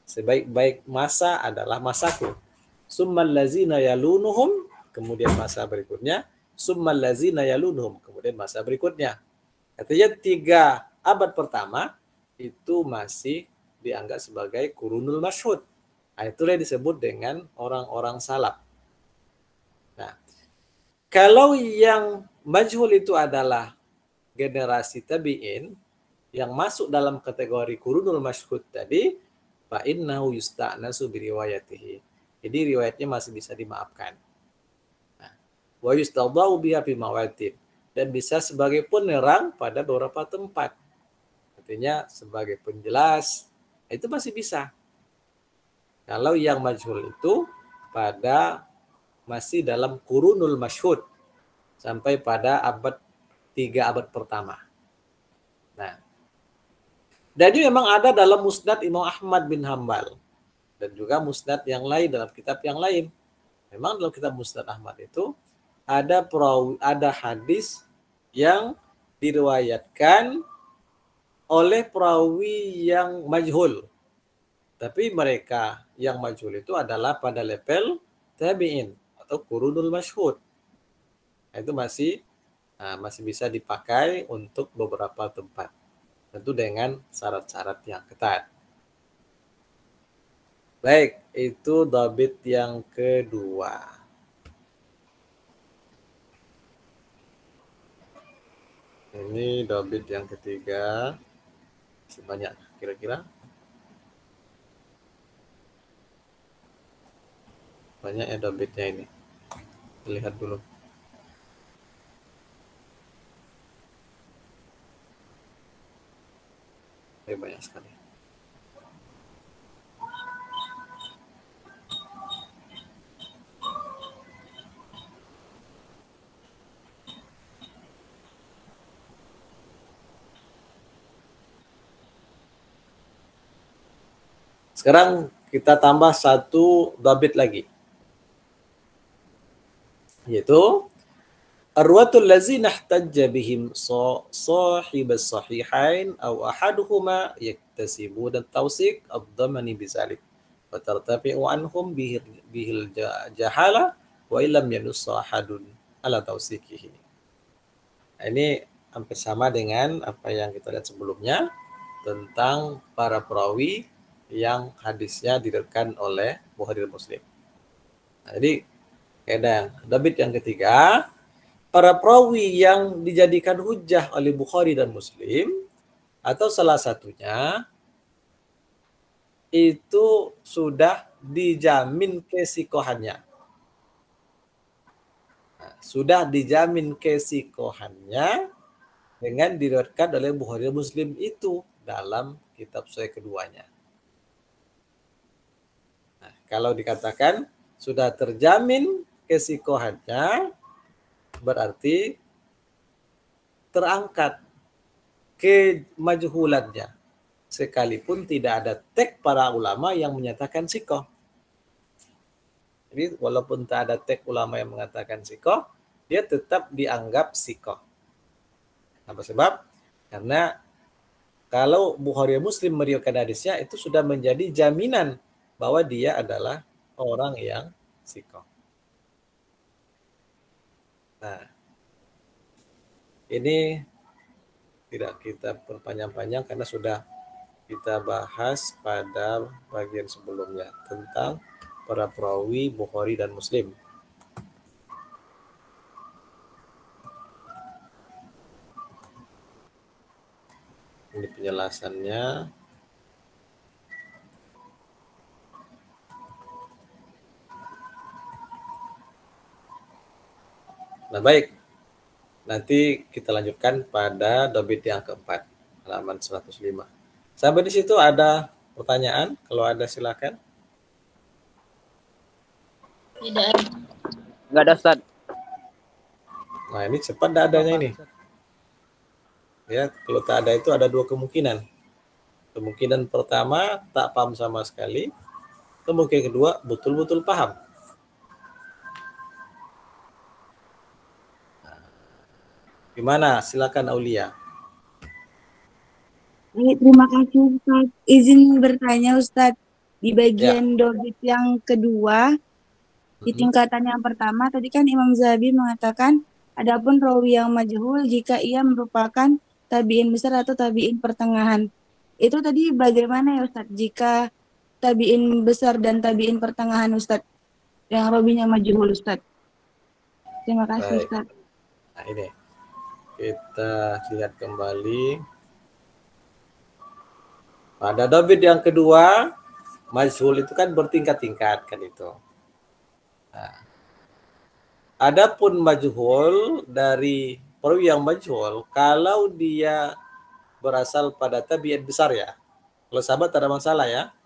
sebaik-baik masa adalah masaku. Summal lazina yalunuhum, kemudian masa berikutnya. Summal lazina yalunuhum, kemudian masa berikutnya. Artinya 3 abad pertama itu masih dianggap sebagai qurunul masyhud. Nah, itulah yang disebut dengan orang-orang salaf. Nah, kalau yang majhul itu adalah generasi tabi'in yang masuk dalam kategori qurunul masyhud tadi, fa innahu yusta'nasu bi riwayatihi. Jadi riwayatnya masih bisa dimaafkan. Nah, wa yustadau biha fi mawatin, dan bisa sebagai penerang pada beberapa tempat. Artinya sebagai penjelas, itu masih bisa. Kalau yang majhul itu pada masih dalam qurunul masyhud sampai pada abad 3 abad pertama. Nah, dan ini memang ada dalam musnad Imam Ahmad bin Hambal dan juga musnad yang lain, dalam kitab yang lain. Memang dalam kitab musnad Ahmad itu ada hadis yang diriwayatkan oleh perawi yang majhul. Tapi mereka yang majhul itu adalah pada level tabi'in atau qurunul masyhud. Itu masih bisa dipakai untuk beberapa tempat. Tentu dengan syarat-syarat yang ketat. Baik, itu dhabit yang kedua. Ini dhabit yang ketiga. Sebanyak kira-kira banyak ya dhabitnya ini. Lihat dulu. Banyak sekali. Sekarang kita tambah satu dhabit lagi, yaitu arwatul lazina ihtajja bihim sahib as-sahihain aw ahaduhuma yaktasibuna at-tawsik ad-damani bizalik wa tartafi'u anhum bihil jahala wa illam yanussa ahadun ala tawsikihi. Nah, ini hampir sama dengan apa yang kita lihat sebelumnya tentang para perawi yang hadisnya diriwayatkan oleh Bukhari dan Muslim. Nah, jadi dhabit yang ketiga, para perawi yang dijadikan hujjah oleh Bukhari dan Muslim atau salah satunya itu sudah dijamin kesikohannya. Nah, sudah dijamin kesikohannya dengan diriwayatkan oleh Bukhari dan Muslim itu dalam kitab sahih keduanya. Nah, kalau dikatakan sudah terjamin kesikohannya, berarti terangkat kemajhulannya, sekalipun tidak ada teks para ulama yang menyatakan sikoh. Jadi walaupun tak ada teks ulama yang mengatakan sikoh, dia tetap dianggap sikoh. Apa sebab? Karena kalau Bukhari Muslim meriwayatkan hadisnya, itu sudah menjadi jaminan bahwa dia adalah orang yang sikoh. Nah, ini tidak kita perpanjang-panjang karena sudah kita bahas pada bagian sebelumnya tentang para perawi Bukhari dan Muslim. Ini penjelasannya. Nah, baik. Nanti kita lanjutkan pada dhabit yang keempat, halaman 105. Sampai di situ ada pertanyaan? Kalau ada silakan. Tidak ada. Enggak ada, Ustaz. Nah, ini cepat tidak adanya ini. Ya, kalau tak ada itu ada dua kemungkinan. Kemungkinan pertama tak paham sama sekali. Kemungkinan kedua betul-betul paham. Gimana? Silakan Aulia. Terima kasih Ustaz. Izin bertanya Ustaz, di Ya. bagian dobit yang kedua, di Mm-mm. tingkatan yang pertama, tadi kan Imam Zahabi mengatakan, adapun rawi yang majhul jika ia merupakan tabi'in besar atau tabi'in pertengahan. Itu tadi bagaimana ya Ustaz? Jika tabi'in besar dan tabi'in pertengahan Ustaz, yang rawinya majhul Ustaz. Terima kasih Baik. Ustaz. Nah, ini kita lihat kembali. Pada dobit yang kedua, majhul itu kan bertingkat-tingkat kan itu. Nah, adapun majhul dari perawi yang majhul, kalau dia berasal pada tabi'in besar ya. Kalau sahabat ada masalah ya.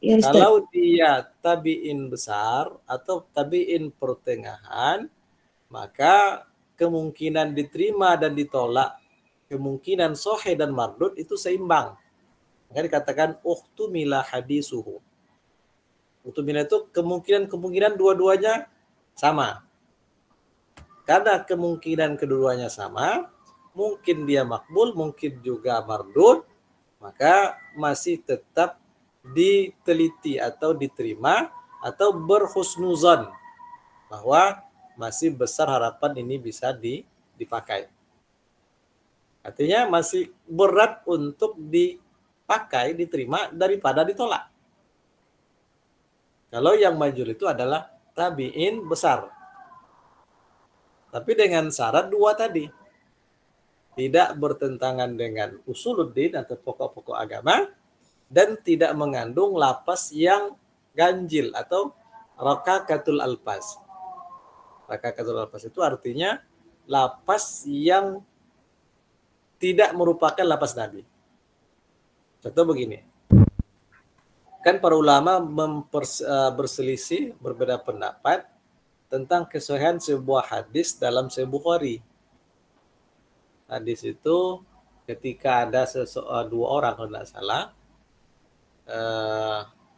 Ya Ustaz. Kalau dia tabi'in besar atau tabi'in pertengahan, maka kemungkinan diterima dan ditolak, kemungkinan sahih dan mardud itu seimbang. Maka dikatakan uhtumila hadisuhu. Uhtumila itu kemungkinan dua-duanya sama. Karena kemungkinan keduanya sama, mungkin dia makbul, mungkin juga mardud, maka masih tetap diteliti atau diterima atau berhusnuzon bahwa masih besar harapan ini bisa dipakai. Artinya masih berat untuk dipakai, diterima daripada ditolak. Kalau yang majhul itu adalah tabi'in besar. Tapi dengan syarat dua tadi. Tidak bertentangan dengan usuluddin atau pokok-pokok agama dan tidak mengandung lapas yang ganjil atau rakakatul alfaz. Rakakatul alfaz itu artinya lapas yang tidak merupakan lapas Nabi. Contoh begini, kan para ulama berselisih, berbeda pendapat tentang kesahihan sebuah hadis dalam Sahih Bukhari. Hadis itu ketika ada dua orang kalau tidak salah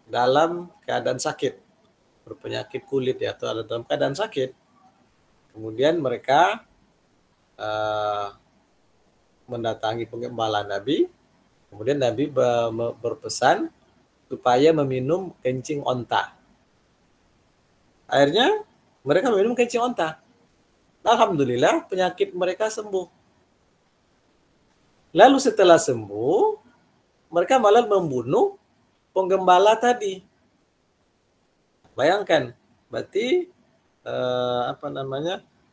dalam keadaan sakit, berpenyakit kulit ya, atau dalam keadaan sakit, kemudian mereka mendatangi penggembala Nabi, kemudian Nabi berpesan supaya meminum kencing onta. Akhirnya mereka meminum kencing onta. Alhamdulillah penyakit mereka sembuh. Lalu setelah sembuh, mereka malah membunuh penggembala tadi. Bayangkan, berarti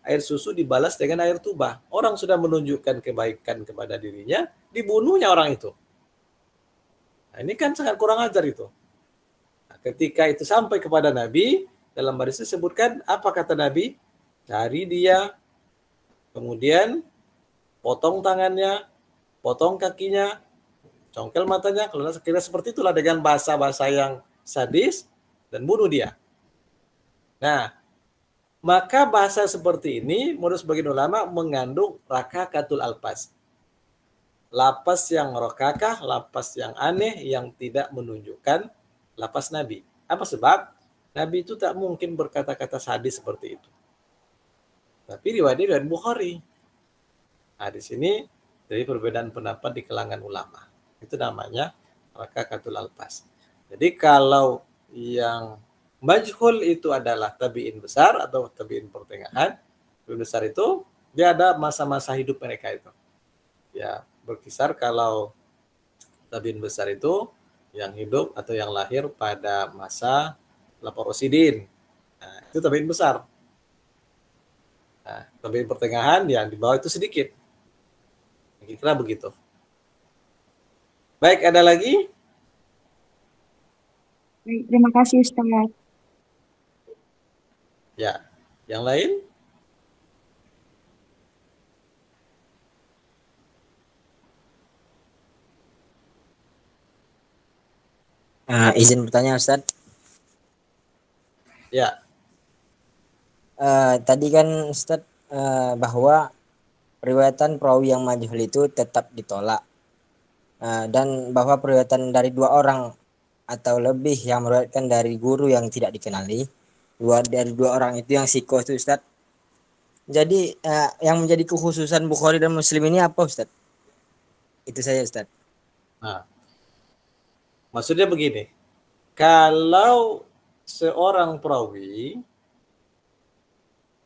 air susu dibalas dengan air tuba. Orang sudah menunjukkan kebaikan kepada dirinya, dibunuhnya orang itu. Nah, ini kan sangat kurang ajar itu. Nah, ketika itu sampai kepada Nabi, dalam hadis disebutkan apa kata Nabi? Cari dia, kemudian potong tangannya, potong kakinya, congkel matanya, kalau kira seperti itulah dengan bahasa-bahasa yang sadis, dan bunuh dia. Nah, maka bahasa seperti ini menurut sebagian ulama mengandung rakakatul alfaz. Lapas yang rokakah, lapas yang aneh yang tidak menunjukkan lapas Nabi. Apa sebab? Nabi itu tak mungkin berkata-kata sadis seperti itu. Tapi riwayat Bukhari. Nah, di sini dari perbedaan pendapat di kalangan ulama. Itu namanya rakakatul alfaz. Jadi kalau yang majhul itu adalah tabi'in besar atau tabi'in pertengahan. Tabi'in besar itu dia ada masa-masa hidup mereka itu. Ya, berkisar kalau tabi'in besar itu yang hidup atau yang lahir pada masa Laporosidin. Nah, itu tabi'in besar. Nah, tabi'in pertengahan yang di bawah itu sedikit. Kira-kira begitu. Baik, ada lagi? Baik, terima kasih Ustaz. Ya, yang lain? Izin bertanya Ustaz. Ya. Tadi kan Ustaz bahwa periwayatan perawi yang majhul itu tetap ditolak. Dan bahwa periwayatan dari dua orang atau lebih yang meriwayatkan dari guru yang tidak dikenali, dari dua orang itu yang sikoh itu Ustaz. Jadi yang menjadi kekhususan Bukhari dan Muslim ini apa Ustaz? Itu saja Ustaz. Nah, maksudnya begini, kalau seorang perawi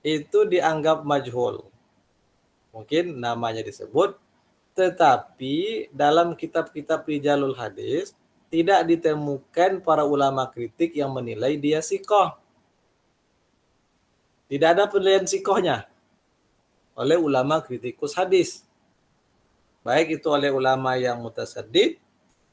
itu dianggap majhul, mungkin namanya disebut, tetapi dalam kitab-kitab rijalul hadis tidak ditemukan para ulama kritik yang menilai dia sikoh. Tidak ada penilaian sikohnya oleh ulama kritikus hadis. Baik itu oleh ulama yang mutasaddid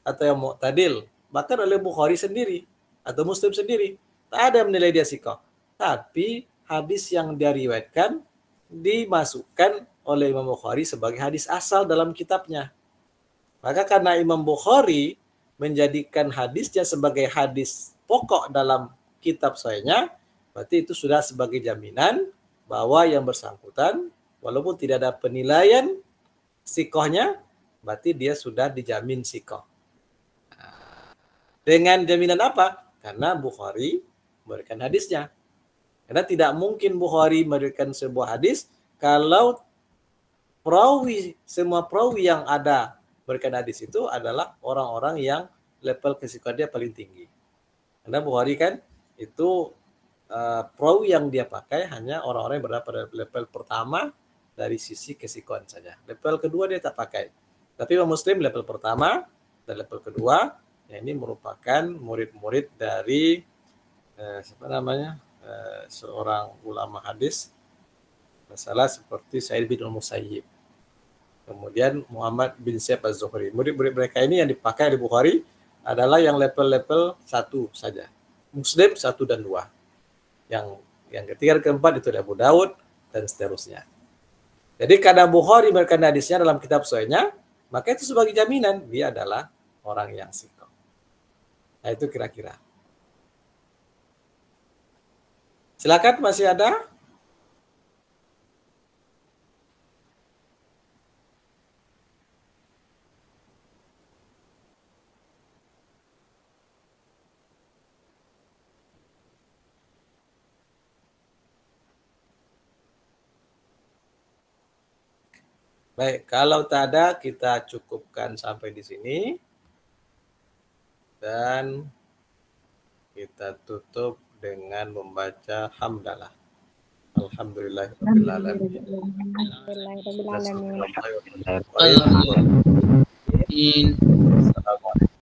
atau yang mu'tadil. Bahkan oleh Bukhari sendiri atau Muslim sendiri. Tak ada yang menilai dia sikoh. Tapi hadis yang dia riwayatkan dimasukkan oleh Imam Bukhari sebagai hadis asal dalam kitabnya. Maka karena Imam Bukhari menjadikan hadisnya sebagai hadis pokok dalam kitab sahihnya, berarti itu sudah sebagai jaminan bahwa yang bersangkutan walaupun tidak ada penilaian sikohnya, berarti dia sudah dijamin sikoh. Dengan jaminan apa? Karena Bukhari memberikan hadisnya. Karena tidak mungkin Bukhari memberikan sebuah hadis kalau semua perawi yang ada memberikan hadis itu adalah orang-orang yang level kesikohan dia paling tinggi. Karena Bukhari kan itu perawi yang dia pakai hanya orang-orang yang berada pada level pertama dari sisi kesikohan saja. Level kedua dia tak pakai. Tapi Imam Muslim level pertama dan level kedua, ya ini merupakan murid-murid dari seorang ulama hadis, masalah seperti Sa'id bin Al-Musayyib. Kemudian Muhammad bin Syihab Az-Zuhri. Murid-murid mereka ini yang dipakai di Bukhari adalah yang level-level 1 saja. Muslim 1 dan 2. Yang ketiga dan keempat itu Abu Daud dan seterusnya. Jadi karena Bukhari memberikan hadisnya dalam kitab sahihnya, maka itu sebagai jaminan dia adalah orang yang sikoh. Nah itu kira-kira. Silakan, masih ada? Baik, kalau tak ada kita cukupkan sampai di sini. Dan kita tutup dengan membaca hamdalah. Alhamdulillahirabbil alamin. Alhamdulillahirabbil alamin. Assalamualaikum.